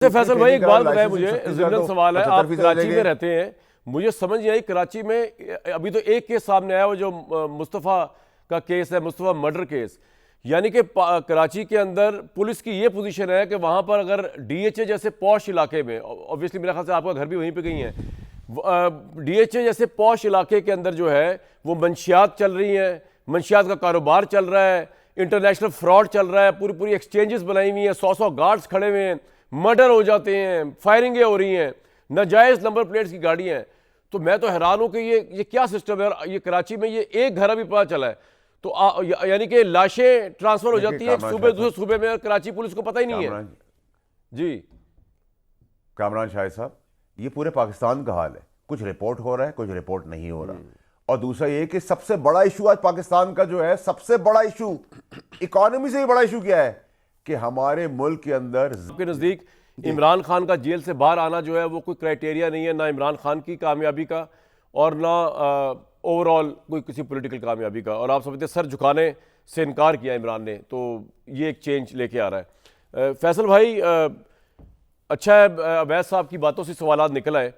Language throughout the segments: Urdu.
فیصل بھائی ایک بات بتائیں مجھے، ضمن سوال ہے، آپ کراچی میں رہتے ہیں، مجھے سمجھ نہیں آئی کراچی میں ابھی تو ایک کیس سامنے آیا وہ جو مصطفیٰ کا کیس ہے، مصطفیٰ مرڈر کیس، یعنی کہ کراچی کے اندر پولیس کی یہ پوزیشن ہے کہ وہاں پر اگر ڈی ایچ اے جیسے پوش علاقے میں، اوبویسلی میرے خیال سے آپ کا گھر بھی وہیں پہ گئی ہیں، ڈی ایچ اے جیسے پوش علاقے کے اندر جو ہے وہ منشیات چل رہی ہیں، منشیات کا کاروبار چل رہا ہے، انٹرنیشنل فراڈ چل رہا ہے، پوری ایکسچینجز بنائی ہوئی ہیں، 100 گارڈز کھڑے ہوئے ہیں، مرڈر ہو جاتے ہیں، فائرنگیں ہو رہی ہیں، ناجائز نمبر پلیٹس کی گاڑیاں ہیں. تو میں تو حیران ہوں کہ یہ کیا سسٹم ہے. اور یہ کراچی میں یہ ایک گھر ابھی پتہ چلا ہے تو یعنی کہ لاشیں ٹرانسفر ہو جاتی ہیں ایک صوبے دوسرے صوبے میں، اور کراچی پولیس کو پتہ ہی نہیں ہے. جی کامران شاہد صاحب، یہ پورے پاکستان کا حال ہے، کچھ رپورٹ ہو رہا ہے، کچھ رپورٹ نہیں ہو رہا. اور دوسرا یہ کہ سب سے بڑا ایشو آج پاکستان کا جو ہے، سب سے بڑا ایشو اکانومی سے بھی بڑا ایشو کیا ہے کہ ہمارے ملک کے اندر آپ کے نزدیک عمران خان کا جیل سے باہر آنا جو ہے وہ کوئی کرائٹیریا نہیں ہے، نہ عمران خان کی کامیابی کا اور نہ اوور آل کوئی کسی پولیٹیکل کامیابی کا، اور آپ سمجھتے ہیں سر جھکانے سے انکار کیا عمران نے، تو یہ ایک چینج لے کے آ رہا ہے. فیصل بھائی اچھا ہے، اویس صاحب کی باتوں سے سوالات نکل آئے،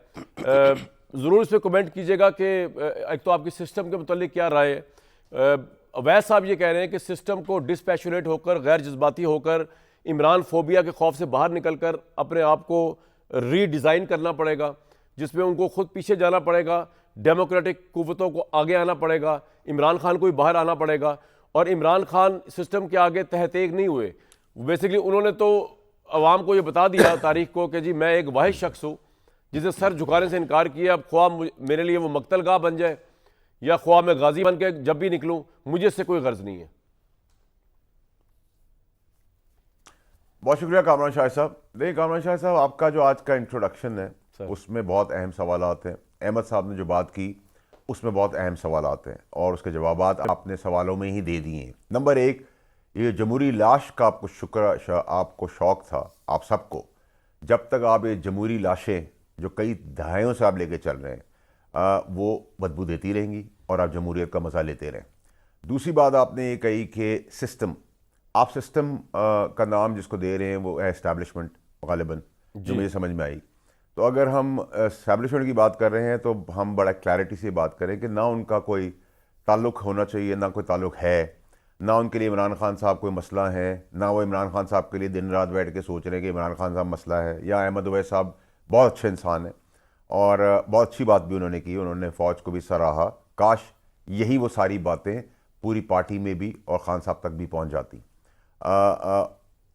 ضرور اس پہ کمنٹ کیجئے گا کہ ایک تو آپ کی سسٹم کے متعلق کیا رائے ہے. اویس صاحب یہ کہہ رہے ہیں کہ سسٹم کو ڈسپیشنیٹ ہو کر، غیر جذباتی ہو کر، عمران فوبیا کے خوف سے باہر نکل کر اپنے آپ کو ری ڈیزائن کرنا پڑے گا، جس میں ان کو خود پیچھے جانا پڑے گا، ڈیموکریٹک قوتوں کو آگے آنا پڑے گا، عمران خان کو بھی باہر آنا پڑے گا. اور عمران خان سسٹم کے آگے تحت ایک نہیں ہوئے، بیسیکلی انہوں نے تو عوام کو یہ بتا دیا، تاریخ کو، کہ جی میں ایک واحد شخص ہوں جس نے سر جھکانے سے انکار کیا. اب خواہ میرے لیے وہ مقتل گاہ بن جائے یا خواہ میں غازی بن کے جب بھی نکلوں، مجھے اس سے کوئی غرض نہیں ہے. بہت شکریہ کامران شاہ صاحب. دیکھیں کامران شاہ صاحب، آپ کا جو آج کا انٹروڈکشن ہے اس میں بہت اہم سوالات ہیں. احمد صاحب نے جو بات کی اس میں بہت اہم سوالات ہیں اور اس کے جوابات آپ نے سوالوں میں ہی دے دیے ہیں. نمبر ایک، یہ جمہوری لاش کا آپ کو شوق تھا، آپ سب کو، جب تک آپ یہ جمہوری لاشیں جو کئی دہائیوں سے آپ لے کے چل رہے ہیں وہ بدبو دیتی رہیں گی اور آپ جمہوریت کا مزہ لیتے رہیں. دوسری بات آپ نے یہ کہی کہ سسٹم، آپ سسٹم کا نام جس کو دے رہے ہیں وہ ہے اسٹیبلشمنٹ غالباً، جو مجھے سمجھ میں آئی. تو اگر ہم اسٹیبلشمنٹ کی بات کر رہے ہیں تو ہم بڑا کلیئرٹی سے بات کریں کہ نہ ان کا کوئی تعلق ہونا چاہیے، نہ کوئی تعلق ہے، نہ ان کے لیے عمران خان صاحب کوئی مسئلہ ہے، نہ وہ عمران خان صاحب کے لیے دن رات بیٹھ کے سوچ رہے ہیں کہ عمران خان صاحب مسئلہ ہے. یا احمد اویس صاحب بہت اچھے انسان ہیں اور بہت اچھی بات بھی انہوں نے کی، انہوں نے فوج کو بھی سراہا. کاش یہی وہ ساری باتیں پوری پارٹی میں بھی اور خان صاحب تک بھی پہنچ جاتی.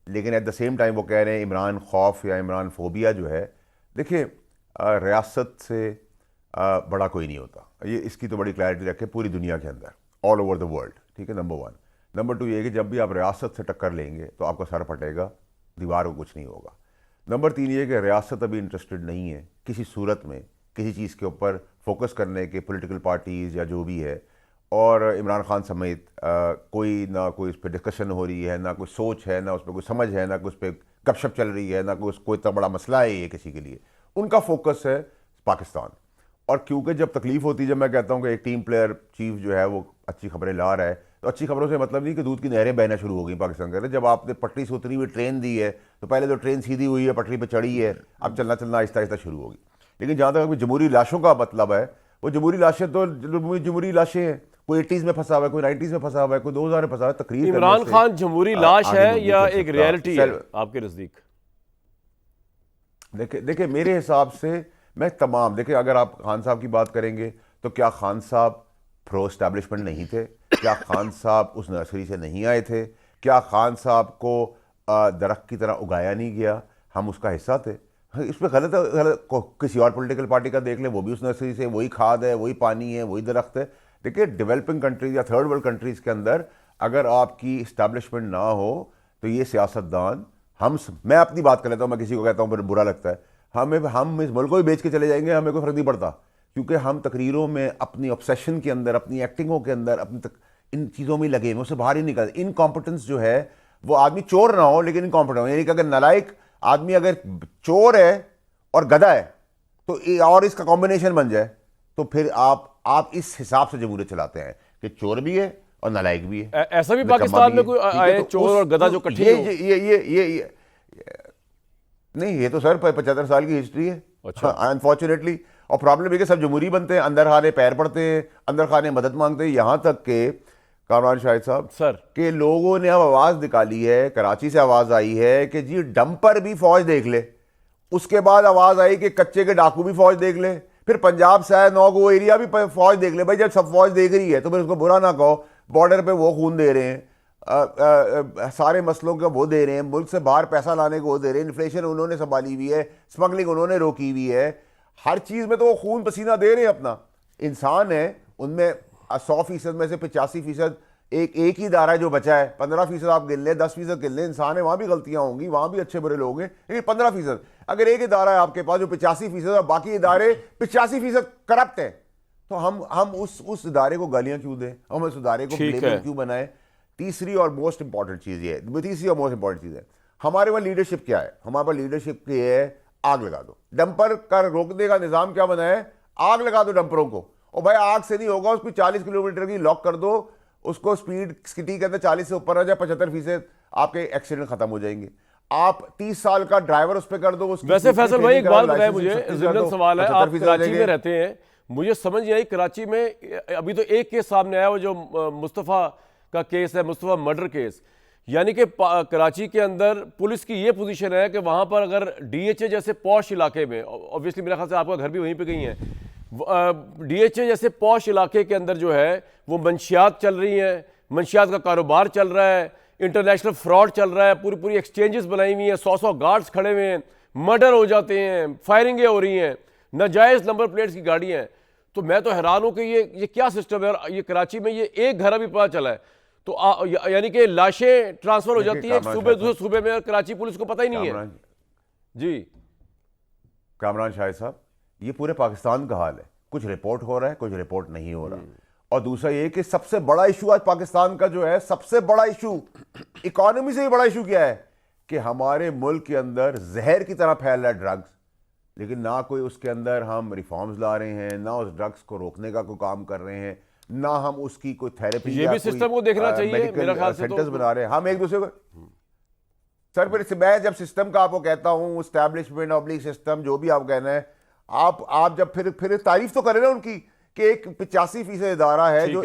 لیکن ایٹ دا سیم ٹائم وہ کہہ رہے ہیں عمران خوف یا عمران فوبیا جو ہے، دیکھیں ریاست سے بڑا کوئی نہیں ہوتا، یہ اس کی تو بڑی کلیئرٹی رکھے پوری دنیا کے اندر، آل اوور دا ورلڈ. ٹھیک ہے، نمبر ون. نمبر ٹو یہ کہ جب بھی آپ ریاست سے ٹکر لیں گے تو آپ کا سر پھٹے گا، دیوار کو کچھ نہیں ہوگا. نمبر تین یہ کہ ریاست ابھی انٹرسٹڈ نہیں ہے کسی صورت میں کسی چیز کے اوپر فوکس کرنے کے، پولیٹیکل پارٹیز یا جو بھی ہے، اور عمران خان سمیت کوئی نہ کوئی اس پہ ڈسکشن ہو رہی ہے، نہ کوئی سوچ ہے، نہ اس پہ کوئی سمجھ ہے، نہ کوئی اس پہ گپ شپ چل رہی ہے، نہ کوئی اتنا بڑا مسئلہ ہے یہ کسی کے لیے. ان کا فوکس ہے پاکستان. اور کیونکہ جب تکلیف ہوتی ہے، جب میں کہتا ہوں کہ ایک ٹیم پلیئر چیف جو ہے وہ اچھی خبریں لا رہا ہے، تو اچھی خبروں سے مطلب نہیں کہ دودھ کی نہریں بہنا شروع ہو گئی پاکستان کے اندر. جب آپ نے پٹری سے اتری ہوئی ٹرین دی ہے تو پہلے تو ٹرین سیدھی ہوئی ہے، پٹری پہ چڑھی ہے، اب چلنا آہستہ آہستہ شروع ہوگی. لیکن جہاں تک جمہوری لاشوں کا مطلب ہے، وہ جمہوری لاشیں تو جمہوری لاشیں ہیں، کوئی 80s میں پھنسا ہوا ہے، کوئی 90s میں پھنسا ہوا ہے، کوئی 2000 میں پھنسا ہوا ہے. تقریر عمران خان جمہوری لاش ہے یا ایک ریئلٹی ہے آپ کے نزدیک؟ دیکھیں میرے حساب سے میں دیکھیں اگر آپ خان صاحب کی بات کریں گے تو کیا خان صاحب پرو اسٹیبلشمنٹ نہیں تھے؟ کیا خان صاحب اس نرسری سے نہیں آئے تھے؟ کیا خان صاحب کو درخت کی طرح اگایا نہیں گیا؟ ہم اس کا حصہ تھے. اس پہ غلط کسی اور پولیٹیکل پارٹی کا دیکھ لیں، وہ بھی اس نرسری سے، وہی کھاد ہے، وہی پانی ہے، وہی درخت ہے. دیکھیے ڈیولپنگ کنٹریز یا تھرڈ ورلڈ کنٹریز کے اندر اگر آپ کی اسٹیبلشمنٹ نہ ہو تو یہ سیاستدان، میں اپنی بات کر لیتا ہوں، میں کسی کو کہتا ہوں پھر برا لگتا ہے، ہم اس ملک کو بھی بیچ کے چلے جائیں گے، ہمیں کوئی فرق نہیں پڑتا، کیونکہ ہم تقریروں میں اپنی آبسیشن کے اندر، اپنی ایکٹنگوں کے اندر، ان چیزوں میں لگے ہیں، اس سے باہر ہی نکلتے. انکمپٹنس جو ہے وہ آدمی چور نہ ہو لیکن انکمپٹنٹ ہو، یعنی کہ اگر نالائق آدمی اگر چور ہے اور گدھا ہے تو اور اس کا کمبینیشن بن جائے تو پھر آپ اس حساب سے جمہوریت چلاتے ہیں کہ چور بھی ہے اور نالائق بھی ہے. ایسا بھی پاکستان میں کوئی آئے چور اور گدھا جو کٹھے ہو؟ نہیں یہ تو سر 75 سال کی ہسٹری ہے اچھا انفارچونیٹلی. اور پرابلم یہ کہ سب جمہوری بنتے ہیں, اندر خانے پیر پڑتے ہیں, اندر خانے مدد مانگتے ہیں, یہاں تک کہ کامران شاہد صاحب سر کہ لوگوں نے اب آواز نکالی ہے, کراچی سے آواز آئی ہے کہ جی ڈمپر بھی فوج دیکھ لے. اس کے بعد آواز آئی کہ کچے کے ڈاکو بھی فوج دیکھ لے. پھر پنجاب سے نو وہ ایریا بھی فوج دیکھ لے. بھائی جب سب فوج دیکھ رہی ہے تو پھر اس کو برا نہ کہو. بارڈر پہ وہ خون دے رہے ہیں, سارے مسئلوں کا وہ دے رہے ہیں, ملک سے باہر پیسہ لانے کو وہ دے رہے ہیں, انفلیشن انہوں نے سنبھالی ہوئی ہے, اسمگلنگ انہوں نے روکی ہوئی ہے, ہر چیز میں تو وہ خون پسینہ دے رہے ہیں اپنا. انسان ہے ان میں 100% میں سے 85% ایک ہی ادارہ ہے جو بچا ہے. 15% آپ گن لیں, 10% گن لیں, انسان ہے وہاں بھی غلطیاں ہوں گی, وہاں بھی اچھے برے لوگ ہیں, لیکن 15% اگر ایک ادارہ ہے آپ کے پاس جو 85% اور باقی ادارے 85% کرپٹ ہیں, تو ہم اس ادارے کو گالیاں کیوں دیں, ہم اس ادارے کو بلیمر کیوں بنائیں. تیسری اور موسٹ امپورٹنٹ چیز یہ ہے, ہمارے وہاں لیڈرشپ کیا ہے. ہمارے پاس لیڈرشپ یہ ہے, آگ لگا دو. ڈمپر کا روکنے کا نظام کیا بنا ہے, آگ لگا دو ڈمپروں کو. اور بھائی آگ سے نہیں ہوگا, اس کو 40 کلومیٹر کی لاک کر دو, اس کو سپیڈ سٹی کے اندر 40 سے اوپر آ جائے, 75% آپ کے ایکسیڈنٹ ختم ہو جائیں گے. آپ 30 سال کا ڈرائیور اس پہ کر دو. ویسے فیصل بھائی ایک بات بتائیں مجھے, ضمن سوال ہے, آپ کراچی میں رہتے ہیں, مجھے سمجھ نہیں آئی کراچی میں ابھی تو ایک کیس سامنے آیا وہ جو مصطفیٰ کا کیس ہے, مصطفیٰ مرڈر کیس. یعنی کہ کراچی کے اندر پولیس کی یہ پوزیشن ہے کہ وہاں پر اگر ڈی ایچ اے جیسے پوش علاقے میں, اوبویسلی میرے خیال سے آپ کا گھر بھی وہیں پہ گئی ہیں, ڈی ایچ اے جیسے پوش علاقے کے اندر جو ہے وہ منشیات چل رہی ہیں, منشیات کا کاروبار چل رہا ہے, انٹرنیشنل فراڈ چل رہا ہے, پوری ایکسچینجز بنائی ہوئی ہیں, 100 گارڈز کھڑے ہوئے ہیں, مرڈر ہو جاتے ہیں, فائرنگیں ہو رہی ہیں, ناجائز نمبر پلیٹس کی گاڑیاں ہیں. تو میں تو حیران ہوں کہ یہ کیا سسٹم ہے. اور یہ کراچی میں یہ ایک گھر ابھی پتہ چلا ہے, تو یعنی کہ لاشیں ٹرانسفر ہو جاتی ہیں صوبے دوسرے صوبے میں, اور کراچی پولیس کو پتہ ہی نہیں ہے. جی کامران شاہد صاحب, یہ پورے پاکستان کا حال ہے. کچھ رپورٹ ہو رہا ہے, کچھ رپورٹ نہیں ہو رہا. اور دوسرا یہ کہ سب سے بڑا ایشو آج پاکستان کا جو ہے, سب سے بڑا ایشو اکانومی سے بھی بڑا ایشو کیا ہے کہ ہمارے ملک کے اندر زہر کی طرح پھیل رہا ہے ڈرگز, لیکن نہ کوئی اس کے اندر ہم ریفارمز لا رہے ہیں, نہ اس ڈرگز کو روکنے کا کوئی کام کر رہے ہیں, نہ ہم اس کی کوئی تھیراپی یہ بھی سسٹم کو دیکھنا چاہیے میرا خیال سے, سینٹرز بنا رہے ہیں ہم ایک دوسرے کو. سر پھر میں جب سسٹم کا آپ کو کہتا ہوں, اسٹیبلشمنٹ ابلیغ سسٹم جو بھی آپ کہنا ہے, آپ جب پھر تعریف تو کریں نا ان کی کہ ایک 85% ادارہ ہے جو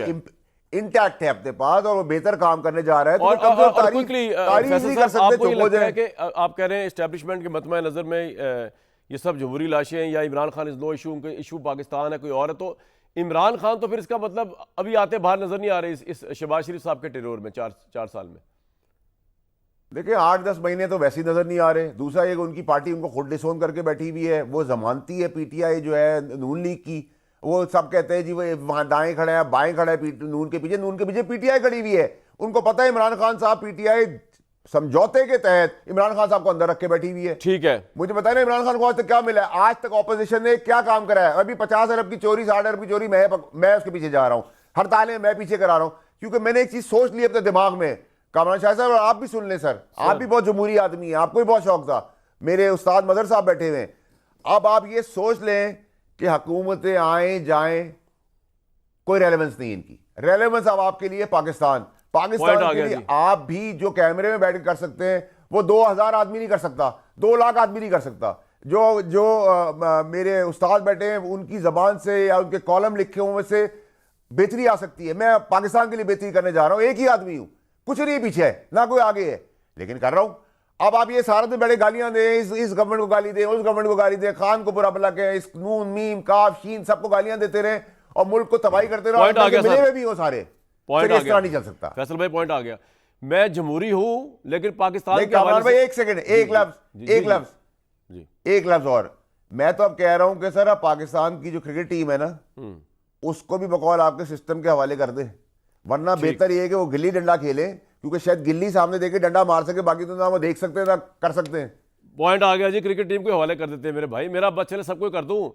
انٹیکٹ ہے اپنے پاس اور وہ بہتر کام کرنے جا رہا ہے. اور تعریف نہیں کر سکتے کہ آپ کہہ رہے ہیں اسٹیبلشمنٹ کے مطمع نظر میں یہ سب جمہوری لاشیں یا عمران خان از نو ایشو, ان کے ایشو پاکستان ہے کوئی اور ہے, تو عمران خان تو پھر اس کا مطلب ابھی آتے باہر نظر نہیں آ رہے اس شہباز شریف صاحب کے ٹیرور میں 4 سال میں. دیکھیں 8-10 مہینے تو ویسے ہی نظر نہیں آ رہے. دوسرا یہ کہ ان کی پارٹی ان کو خود ڈسون کر کے بیٹھی ہوئی ہے, وہ ضمانتی ہے پی ٹی آئی جو ہے نون لیگ کی. وہ سب کہتے ہیں جی وہ وہاں دائیں کھڑے ہیں بائیں کھڑے ہیں نون کے پیچھے پی ٹی آئی کھڑی ہوئی ہے. ان کو پتہ ہے عمران خان صاحب پی ٹی آئی سمجھوتے کے تحت عمران خان صاحب کو اندر رکھ کے بیٹھی ہوئی ہے. ٹھیک ہے, مجھے بتائیں نا عمران خان کو آج تک کیا ملا ہے, آج تک اپوزیشن نے کیا کام کرا ہے. ابھی 50 ارب کی چوری 60 ارب کی چوری میں اس کے پیچھے جا رہا ہوں, ہڑتالیں میں پیچھے کرا رہا ہوں, کیونکہ میں نے ایک چیز سوچ لی اپنے دماغ میں. کامران شاہ صاحب آپ بھی سن لیں سر, آپ بھی بہت جمہوری آدمی ہیں, آپ کو بھی بہت شوق تھا, میرے استاد مظہر صاحب بیٹھے ہوئے ہیں. اب آپ یہ سوچ لیں کہ حکومتیں آئیں جائیں کوئی ریلیونس نہیں ان کی. ریلیونس اب آپ کے لیے پاکستان کے لیے آپ بھی جو کیمرے میں بیٹھ کے کر سکتے ہیں وہ 2000 آدمی نہیں کر سکتا, 2 لاکھ آدمی نہیں کر سکتا. جو میرے استاد بیٹھے ہیں ان کی زبان سے یا ان کے کالم لکھے ہوئے سے بہتری آ سکتی ہے. میں پاکستان کے لیے بہتری کرنے جا رہا ہوں, ایک ہی آدمی ہوں, کچھ نہیں پیچھے ہے, نہ کوئی آگے ہے, لیکن کر رہا ہوں. اب آپ یہ سارے دن بڑے گالیاں دیں, اس گورنمنٹ کو گالی دیں, اس گورنمنٹ کو گالی دیں, خان کو برا بلا کہیں, اس نون میم کاف شین سب کو گالیاں دیتے رہیں اور ملک کو تباہی کرتے رہو, ملے ہوئے بھی ہو سارے. پوائنٹ اس طرح نہیں چل سکتا. فیصل بھائی پوائنٹ آ گیا, میں جمہوری ہوں لیکن پاکستان کے حوالے سے ایک سیکنڈ, ایک لفظ اور میں تو اب کہہ رہا ہوں کہ سر اب پاکستان کی جو کرکٹ ٹیم ہے نا اس کو بھی بقول آپ کے سسٹم کے حوالے کر دیں, ورنہ بہتر یہ ہے کہ وہ گلی ڈنڈا کھیلیں, کیونکہ شاید گلی سامنے دے کے ڈنڈا مار سکے, باقی تو نہ وہ دیکھ سکتے ہیں نہ کر سکتے ہیں. پوائنٹ آ گیا جی, کرکٹ ٹیم کو حوالے کر دیتے ہیں میرے بھائی. میرا بس چلے سب کو کر دوں,